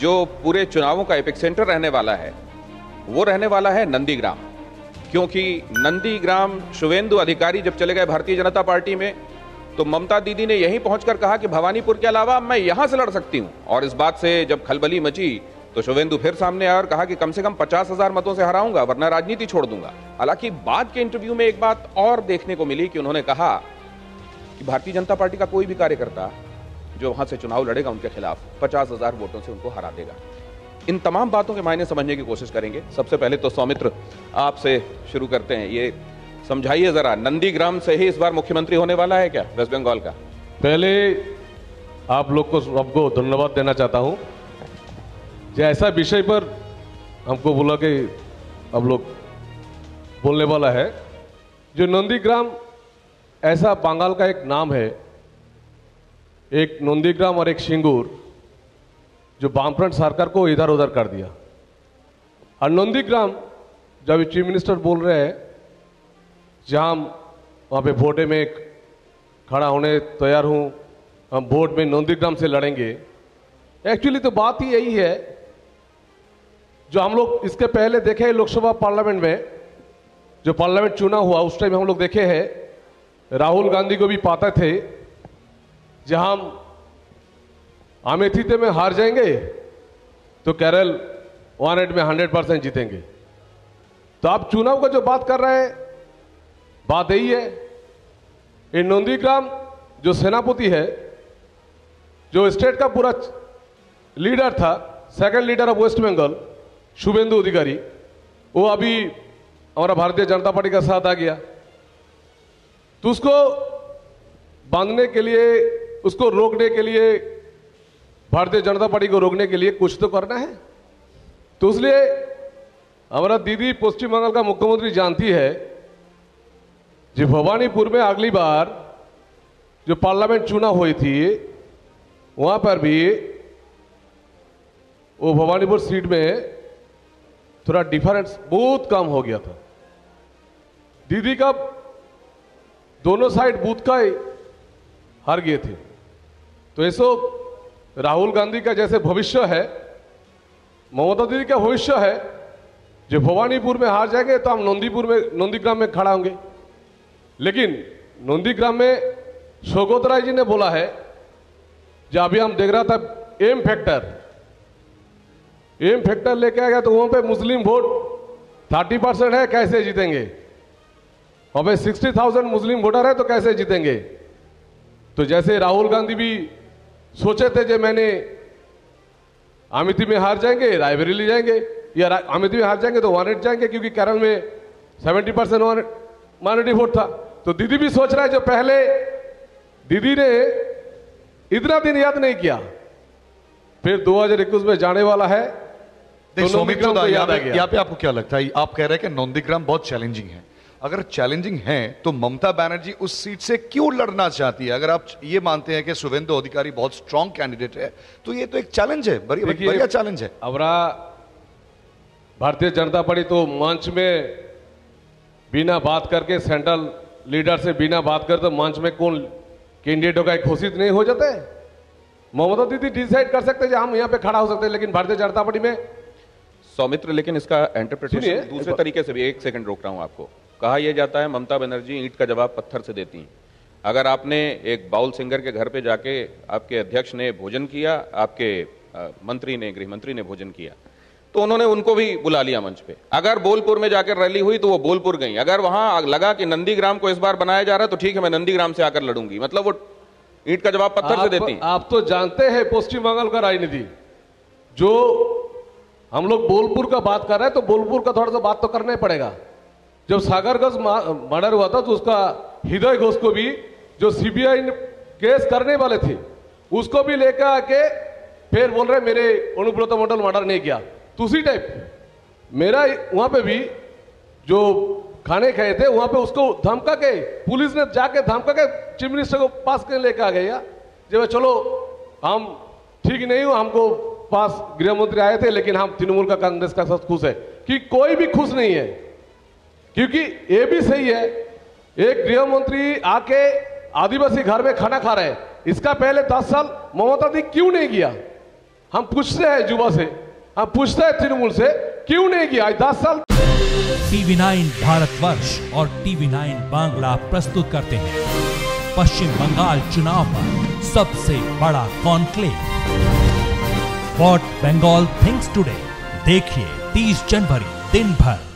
जो पूरे चुनावों का एपिक सेंटर रहने वाला है वो रहने वाला है नंदीग्राम। क्योंकि नंदीग्राम शुवेंदु अधिकारी जब चले गए भारतीय जनता पार्टी में तो ममता दीदी ने यहीं पहुंचकर कहा कि भवानीपुर के अलावा मैं यहां से लड़ सकती हूं। और इस बात से जब खलबली मची तो शुवेंदु फिर सामने आया और कहा कि कम से कम 50,000 मतों से हराऊंगा वरना राजनीति छोड़ दूंगा। हालांकि बाद के इंटरव्यू में एक बात और देखने को मिली कि उन्होंने कहा कि भारतीय जनता पार्टी का कोई भी कार्यकर्ता जो वहां से चुनाव लड़ेगा उनके खिलाफ 50,000 वोटों से उनको हरा देगा। इन तमाम बातों के मायने समझने की कोशिश करेंगे। सबसे पहले तो सौमित्र आपसे शुरू करते हैं, ये समझाइए जरा, नंदीग्राम से ही इस बार मुख्यमंत्री होने वाला है क्या वेस्ट बंगाल का? पहले आप लोग को सबको धन्यवाद देना चाहता हूं जो ऐसा विषय पर हमको बोला कि अब लोग बोलने वाला है। जो नंदीग्राम ऐसा बंगाल का एक नाम है, एक नंदीग्राम और एक सिंगूर जो वामफ्रंट सरकार को इधर उधर कर दिया। और नंदीग्राम जब चीफ मिनिस्टर बोल रहे हैं जहां वहां पे वोटे में खड़ा होने तैयार हूं, हम वोट में नंदीग्राम से लड़ेंगे। एक्चुअली तो बात ही यही है जो हम लोग इसके पहले देखे हैं लोकसभा पार्लियामेंट में, जो पार्लियामेंट चुना हुआ उस टाइम हम लोग देखे हैं राहुल गांधी को भी पाते थे जहां अमेठी में हार जाएंगे तो केरल 108 में 100% जीतेंगे। तो आप चुनाव का जो बात कर रहे हैं बात यही है। ये नंदीग्राम जो सेनापति है, जो स्टेट का पूरा लीडर था, second leader of West Bengal Suvendu Adhikari, वो अभी हमारा भारतीय जनता पार्टी का साथ आ गया। तो उसको बांधने के लिए, उसको रोकने के लिए, भारतीय जनता पार्टी को रोकने के लिए कुछ तो करना है। तो इसलिए हमारा दीदी पश्चिम बंगाल का मुख्यमंत्री जानती है जो भवानीपुर में अगली बार जो पार्लियामेंट चुनाव हुई थी वहां पर भी वो भवानीपुर सीट में थोड़ा डिफरेंस बहुत कम हो गया था। दीदी का दोनों साइड बूथ का ही हार गए थे। तो ऐसो राहुल गांधी का जैसे भविष्य है, ममता दीदी का भविष्य है, जो भवानीपुर में हार जाएंगे तो हम नंदीग्राम में खड़ा होंगे। लेकिन नंदीग्राम में शौकत राय जी ने बोला है, जो अभी हम देख रहा था एम फैक्टर लेके आ गया तो वहां पे मुस्लिम वोट 30% है, कैसे जीतेंगे? वहां पे 60,000 मुस्लिम वोटर है तो कैसे जीतेंगे? तो जैसे राहुल गांधी भी सोचे थे जो मैंने अमेठी में हार जाएंगे, रायबरेली जाएंगे, या अमेठी में हार जाएंगे तो 108 जाएंगे क्योंकि केरल में 70% माइनॉरिटी वोट था। तो दीदी भी सोच रहा है, जो पहले दीदी ने इतना दिन याद नहीं किया, फिर 2021 में जाने वाला है तो नंदीग्राम को याद आ गया। यहाँ पे आपको क्या लगता है? आप कह रहे हैं कि नंदीग्राम बहुत चैलेंजिंग है। अगर चैलेंजिंग है तो ममता बनर्जी उस सीट से क्यों लड़ना चाहती है? अगर आप ये मानते हैं कि शुवेंदु अधिकारी बहुत स्ट्रांग कैंडिडेट है तो ये तो एक चैलेंज है, बढ़िया चैलेंज है। हमारा भारतीय जनता पार्टी तो मंच में बिना बात करके, सेंट्रल लीडर से बिना बात करते तो मंच में कौन कैंडिडेटों का घोषित नहीं हो जाता है। ममता दीदी डिसाइड कर सकते हैं हम यहाँ पे खड़ा हो सकते हैं, लेकिन भारतीय जनता पार्टी में सौमित्र, लेकिन इसका इंटरप्रिटेशन दूसरे तरीके से भी, एक सेकंड रोक रहा हूं आपको। कहा यह जाता है ममता बनर्जी ईंट का जवाब पत्थर से देती हैं। अगर आपने एक बाउल सिंगर के घर पे जाके आपके अध्यक्ष ने भोजन किया, आपके मंत्री ने, गृह मंत्री ने भोजन किया, तो उन्होंने उनको भी बुला लिया मंच पे। अगर बोलपुर में जाकर रैली हुई तो वो बोलपुर गई। अगर वहां लगा कि नंदीग्राम को इस बार बनाया जा रहा है तो ठीक है, मैं नंदीग्राम से आकर लड़ूंगी। मतलब वो ईंट का जवाब पत्थर से देती हैं। आप तो जानते हैं पश्चिम बंगाल का राजनीति, जो हम लोग बोलपुर का बात कर रहे हैं तो बोलपुर का थोड़ा सा बात तो करना ही पड़ेगा। जब सागर घोष मर्डर हुआ था तो उसका हृदय घोष को भी, जो सीबीआई केस करने वाले थे, उसको भी लेकर आके फिर बोल रहे मेरे अनुब्रत मंडल मर्डर नहीं किया। तो उसी टाइप मेरा वहां पे भी जो खाने खाए थे वहां पे उसको धमका के, पुलिस ने जाके धमका के चीफ मिनिस्टर को पास के लेकर आ गया। जब चलो हम ठीक नहीं हो, हमको पास गृह मंत्री आए थे, लेकिन हम तृणमूल का, कांग्रेस का साथ खुश है। कि कोई भी खुश नहीं है, क्योंकि ये भी सही है एक गृह मंत्री आके आदिवासी घर में खाना खा रहे हैं। इसका पहले 10 साल ममता दी क्यों नहीं किया? हम पूछते हैं युवा से, हम पूछते हैं तृणमूल से, क्यों नहीं किया आज 10 साल। TV9 भारतवर्ष और TV9 बांग्ला प्रस्तुत करते हैं पश्चिम बंगाल चुनाव पर सबसे बड़ा conclave, what Bengal thinks today. देखिए 30 जनवरी दिन भर